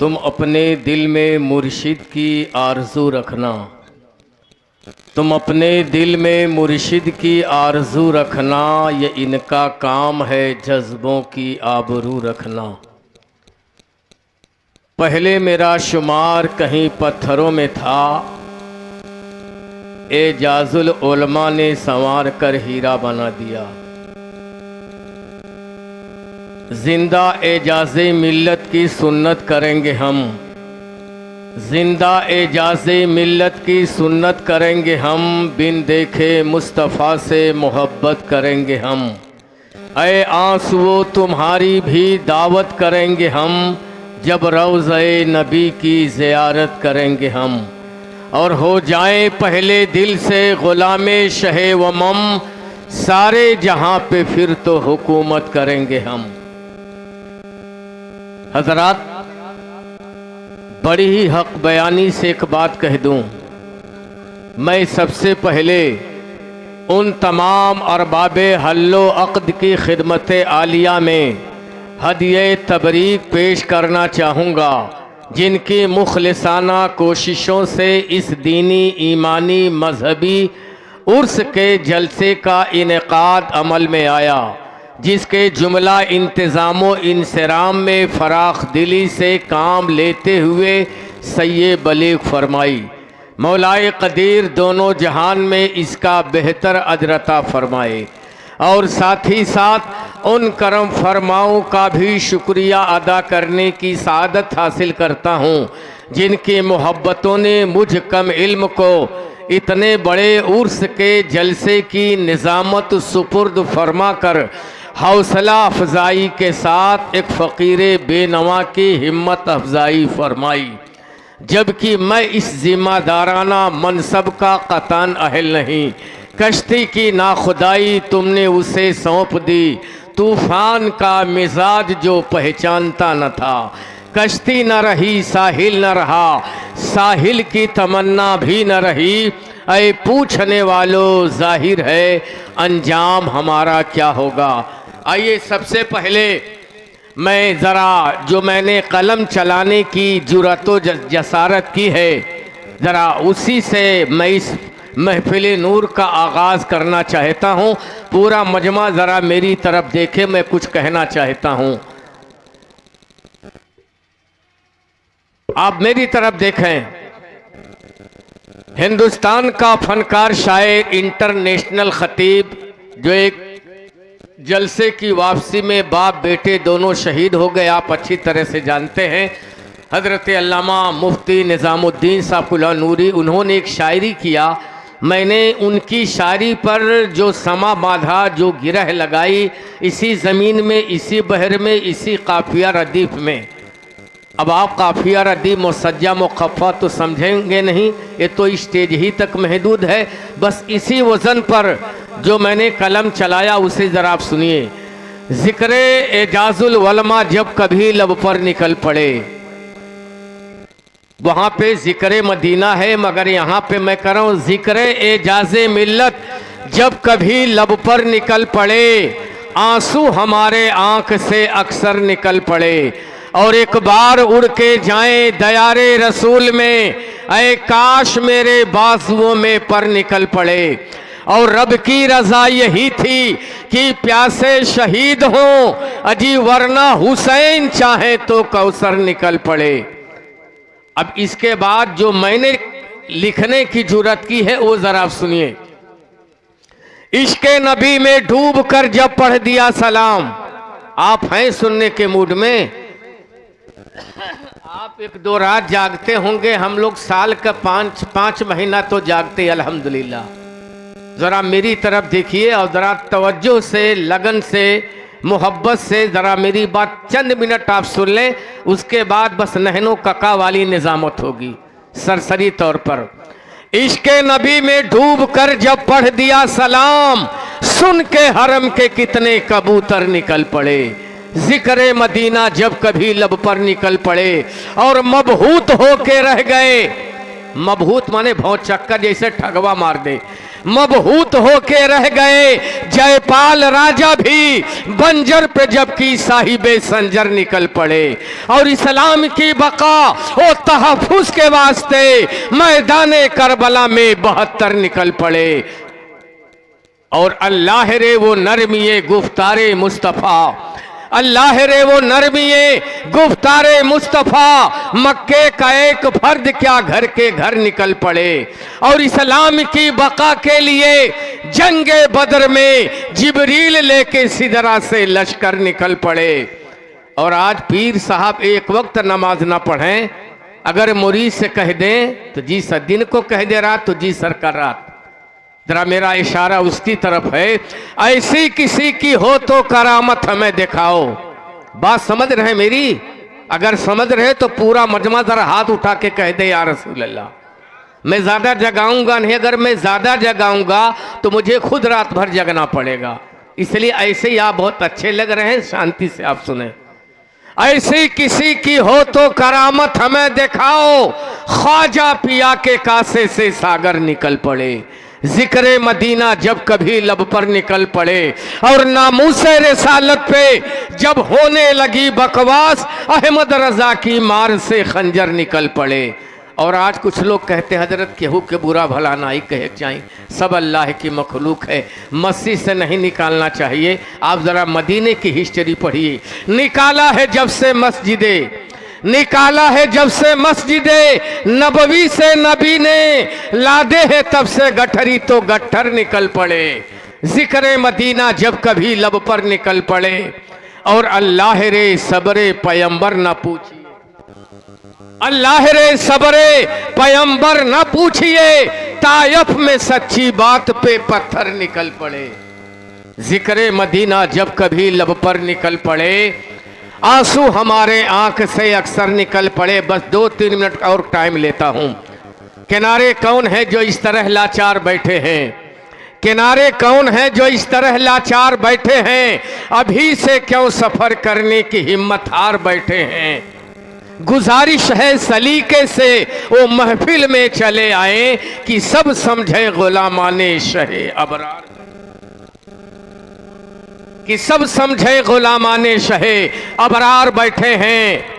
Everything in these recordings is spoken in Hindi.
तुम अपने दिल में मुर्शिद की आरज़ू रखना, तुम अपने दिल में मुर्शिद की आरज़ू रखना, ये इनका काम है जज्बों की आबरू रखना। पहले मेरा शुमार कहीं पत्थरों में था, एजाजुल उलमा ने संवार कर हीरा बना दिया। जिंदा एजाज़े मिल्लत की सुन्नत करेंगे हम, जिंदा एजाज़े मिल्लत की सुन्नत करेंगे हम, बिन देखे मुस्तफ़ा से मोहब्बत करेंगे हम। ऐ आंसुओं तुम्हारी भी दावत करेंगे हम, जब रोज़े नबी की ज़ियारत करेंगे हम। और हो जाए पहले दिल से ग़ुलामे शहे व मम, सारे जहां पे फिर तो हुकूमत करेंगे हम। हज़रात, बड़ी ही हक बयानी से एक बात कह दूं, मैं सबसे पहले उन तमाम अरबाबे हल्लो अक़्द की खिदमत आलिया में हदिये तबरीक पेश करना चाहूँगा, जिनकी मुखलिसाना कोशिशों से इस दीनी ईमानी मजहबी उर्स के जलसे का इनेकाद अमल में आया, जिसके जुमला इंतज़ामो इंसराम में फ़राख दिली से काम लेते हुए सయ్యే बलीग फरमाई। मौलाए क़दीर दोनों जहान में इसका बेहतर अजरता फरमाए, और साथ ही साथ उन करम फरमाओं का भी शुक्रिया अदा करने की सआदत हासिल करता हूँ, जिनकी मोहब्बतों ने मुझ कम इल्म को इतने बड़े उर्स के जलसे की निज़ामत सुपुर्द फरमा कर हौसला अफजाई के साथ एक फ़कीर बेनवा की हिम्मत अफजाई फरमाई। जबकि मैं इस ज़िम्मेदाराना मनसब का क़तान अहल नहीं, कश्ती की नाखुदाई तुमने उसे सौंप दी। तूफ़ान का मिजाज जो पहचानता न था, कश्ती न रही साहिल न रहा, साहिल की तमन्ना भी न रही। ऐ पूछने वालों, जाहिर है अंजाम हमारा क्या होगा। आइए सबसे पहले मैं ज़रा जो मैंने कलम चलाने की जुर्रत व जसारत की है, ज़रा उसी से मैं इस महफिल नूर का आगाज़ करना चाहता हूँ। पूरा मजमा ज़रा मेरी तरफ देखे, मैं कुछ कहना चाहता हूँ। आप मेरी तरफ देखें। हिंदुस्तान का फनकार शायर, इंटरनेशनल ख़तीब, जो एक जलसे की वापसी में बाप बेटे दोनों शहीद हो गए, आप अच्छी तरह से जानते हैं। हज़रत अल्लामा मुफ्ती निज़ामुद्दीन साहब नूरी, उन्होंने एक शायरी किया। मैंने उनकी शायरी पर जो समा बांधा, जो गिरह लगाई, इसी ज़मीन में, इसी बहर में, इसी काफ़िया रदीफ़ में। अब आप काफ़िया रदीफ़ मुसज्जा मुक़फ़्फ़ा तो समझेंगे नहीं, ये तो स्टेज ही तक महदूद है। बस इसी वज़न पर जो मैंने कलम चलाया उसे ज़रा आप सुनिए। ज़िक्र एजाजुल उलमा जब कभी लब पर निकल पड़े, वहाँ पे ज़िक्र मदीना है, मगर यहाँ पे मैं कर रहा हूँ ज़िक्र एजाज़े मिल्लत जब कभी लब पर निकल पड़े, आंसू हमारे आँख से अक्सर निकल पड़े। और एक बार उड़ के जाएं दयारे रसूल में, ऐ काश मेरे बाजुओं में पर निकल पड़े। और रब की रज़ा यही थी कि प्यासे शहीद हों, अजी वरना हुसैन चाहे तो कौसर निकल पड़े। अब इसके बाद जो मैंने लिखने की जुर्रत की है वो ज़रा आप सुनिए। इश्क़े नबी में डूब कर जब पढ़ दिया सलाम, आप हैं सुनने के मूड में? आप एक दो रात जागते होंगे, हम लोग साल का पाँच महीना तो जागते अल्हम्दुलिल्लाह। ज़रा मेरी तरफ देखिए और ज़रा तवज्जो से, लगन से, मोहब्बत से ज़रा मेरी बात चंद मिनट आप सुन लें। उसके बाद बस नहनो कका वाली निज़ामत होगी सरसरी तौर पर। इश्क़े नबी में डूब कर जब पढ़ दिया सलाम, सुन के हरम के कितने कबूतर निकल पड़े। ज़िक्र मदीना जब कभी लब पर निकल पड़े, और मबहूत होके रह गए। मबहूत माने भौं चक्कर जैसे ठगवा मार दे। मबहूत होके रह गए जयपाल राजा भी बंजर पे, जबकि साहिबे संजर निकल पड़े। और इस्लाम की बका और तहफ़्फ़ुज़ के वास्ते मैदाने करबला में 72 निकल पड़े। और अल्लाह रे वो नरमिए गुफ्तारे मुस्तफ़ा, अल्लाह रे वो नरमिए गुफ्तारे मुस्तफ़ा, मक्के का एक फर्द क्या घर के घर निकल पड़े। और इस्लाम की बका के लिए जंगे बदर में जिबरील लेके सिदरा से लश्कर निकल पड़े। और आज पीर साहब एक वक्त नमाज ना पढ़ें, अगर मुरीद से कह दें तो जी सर दिन को कह दे रात तो जी सर कर रात। जरा मेरा इशारा उसकी तरफ है, ऐसी किसी की हो तो करामत हमें दिखाओ। बात समझ रहे मेरी? अगर समझ रहे तो पूरा मजमा जरा हाथ उठा के कह दे या रसूल अल्लाह। मैं ज्यादा जगाऊंगा नहीं, अगर मैं ज्यादा जगाऊंगा तो मुझे खुद रात भर जगना पड़ेगा। इसलिए ऐसे ही आप बहुत अच्छे लग रहे हैं, शांति से आप सुने। ऐसी किसी की हो तो करामत हमें दिखाओ, ख्वाजा पिया के कासे से सागर निकल पड़े। जिक्र मदीना जब कभी लब पर निकल पड़े और नामूसे रिसालत पे जब होने लगी बकवास, अहमद रजा की मार से खंजर निकल पड़े। और आज कुछ लोग कहते हैं हजरत केहू के बुरा भला ना ही कहे चाहिए, सब अल्लाह की मखलूक है, मस्जिद से नहीं निकालना चाहिए। आप ज़रा मदीने की हिस्ट्री पढ़िए। निकाला है जब से मस्जिदे, निकाला है जब से मस्जिदे नबवी से नबी ने, लादे है तब से गठरी तो गट्ठर निकल पड़े। जिक्र मदीना जब कभी लब पर निकल पड़े और अल्लाह रे सबरे पैगंबर न पूछिए, अल्लाह रे सबरे पैगंबर न पूछिए, तायफ में सच्ची बात पे पत्थर निकल पड़े। जिक्र मदीना जब कभी लब पर निकल पड़े, आंसू हमारे आंख से अक्सर निकल पड़े। बस 2-3 मिनट और टाइम लेता हूं। किनारे कौन है जो इस तरह लाचार बैठे हैं? किनारे कौन है जो इस तरह लाचार बैठे हैं? अभी से क्यों सफर करने की हिम्मत हार बैठे हैं? गुजारिश है सलीके से वो महफिल में चले आए कि सब समझे गुलामाने शहे अबरार, कि सब समझे गुलामाने शहे अबरार बैठे हैं।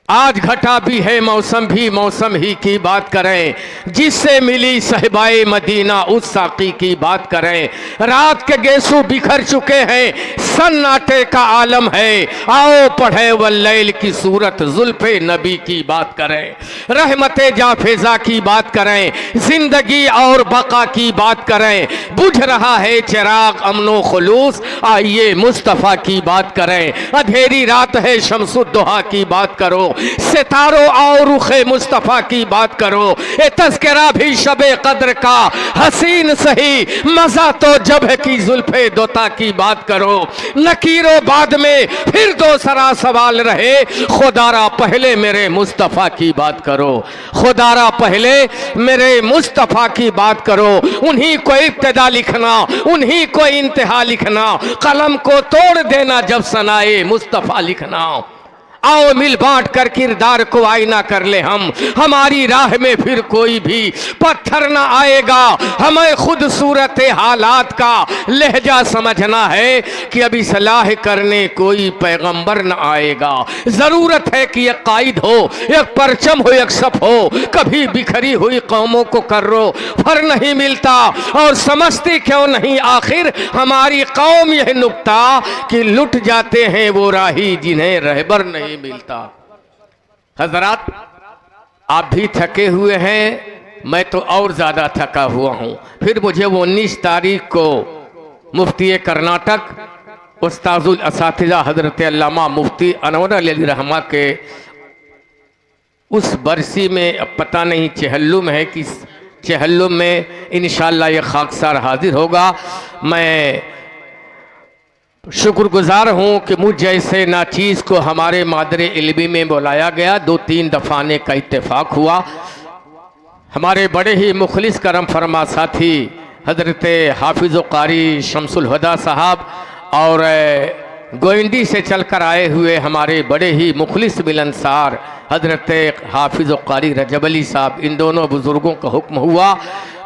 आज घटा भी है मौसम भी मौसम ही की बात करें, जिससे मिली सहबाए मदीना उस साकी की बात करें। रात के गेसू बिखर चुके हैं, सन्नाटे का आलम है, आओ पढ़े वल्लैल की सूरत जुल्फे नबी की बात करें। रहमते जाफेजा की बात करें, जिंदगी और बका की बात करें। बुझ रहा है चिराग अमनो खुलूस, आइए मुस्तफ़ा की बात करें। अंधेरी रात है शम्सुद्दुहा की बात करो, सितारों और रुखे मुस्तफ़ा की बात करो। ए तज़किरा भी शबे कद्र का हसीन सही, मजा तो जब है की जुल्फे दोता की बात करो। नकीरो बाद में फिर दूसरा सवाल रहे, खुदारा पहले मेरे मुस्तफ़ा की बात करो, खुदारा पहले मेरे मुस्तफ़ा की बात करो। उन्हीं को इब्तिदा लिखना, उन्हीं को इंतहा लिखना, कलम को तोड़ देना जब सनाए मुस्तफ़ा लिखना। आओ मिल बांट कर किरदार को आईना कर ले हम, हमारी राह में फिर कोई भी पत्थर ना आएगा। हमें खुद सूरत हालात का लहजा समझना है कि अभी सलाह करने कोई पैगंबर न आएगा। ज़रूरत है कि एक कायद हो, एक परचम हो, एक सफ हो। कभी बिखरी हुई कौमों को कर्रो फर नहीं मिलता, और समझती क्यों नहीं आखिर हमारी कौम यह नुक्ता कि लुट जाते हैं वो राही जिन्हें रहबर नहीं मिलता। हजरात, आप भी थके हुए हैं, मैं तो और ज्यादा थका हुआ हूं। फिर मुझे वो 19 तारीख को मुफ्ती कर्नाटक उस्ताजुल असातिज़ा हजरत अल्लामा मुफ्ती अनवर अली रहमा के उस बरसी में, अब पता नहीं चेहल्लुम है कि चेहल्लुम में इंशाअल्लाह ये खाकसार हाजिर होगा। मैं शुक्रगुजार हूँ कि मुझ जैसे नाचीज़ को हमारे मादरे इल्मी में बुलाया गया। 2-3 दफ़ा आने का इत्तेफाक हुआ। हमारे बड़े ही मुखलिस करम फरमा साथी हजरत हाफिज़ कारी शमसुल हुदा साहब और गोइंडी से चलकर आए हुए हमारे बड़े ही मुखलिस मिलनसार हज़रत हाफिज़ कारी रजब अली साहब, इन दोनों बुज़ुर्गों का हुक्म हुआ।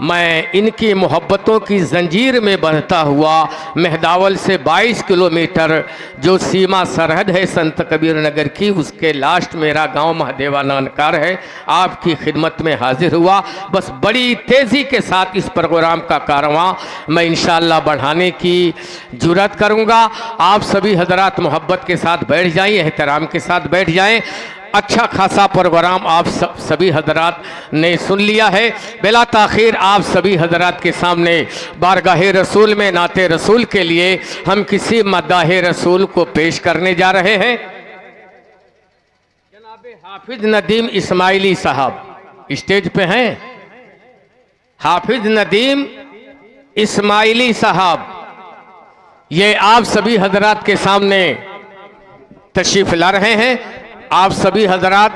मैं इनकी मोहब्बतों की जंजीर में बंधता हुआ मेहदावल से 22 किलोमीटर जो सीमा सरहद है संत कबीर नगर की, उसके लास्ट मेरा गांव महादेवा नानकार है, आपकी खिदमत में हाजिर हुआ। बस बड़ी तेज़ी के साथ इस प्रोग्राम का कारवां मैं इंशाअल्लाह बढ़ाने की जुर्रत करूँगा। आप सभी हजरात मोहब्बत के साथ बैठ जाएं, एहतराम के साथ बैठ जाएं। अच्छा खासा प्रोग्राम आप सभी हजरात ने सुन लिया है। बिला ताखीर आप सभी हजरात के सामने बारगाह रसूल में नाते रसूल के लिए हम किसी मद्दाह रसूल को पेश करने जा रहे हैं। जनाब हाफिज नदीम इस्माइली साहब स्टेज पे हैं। हाफिज नदीम इस्माइली साहब ये आप सभी हजरात के सामने तशरीफ ला रहे हैं। आप सभी हजरात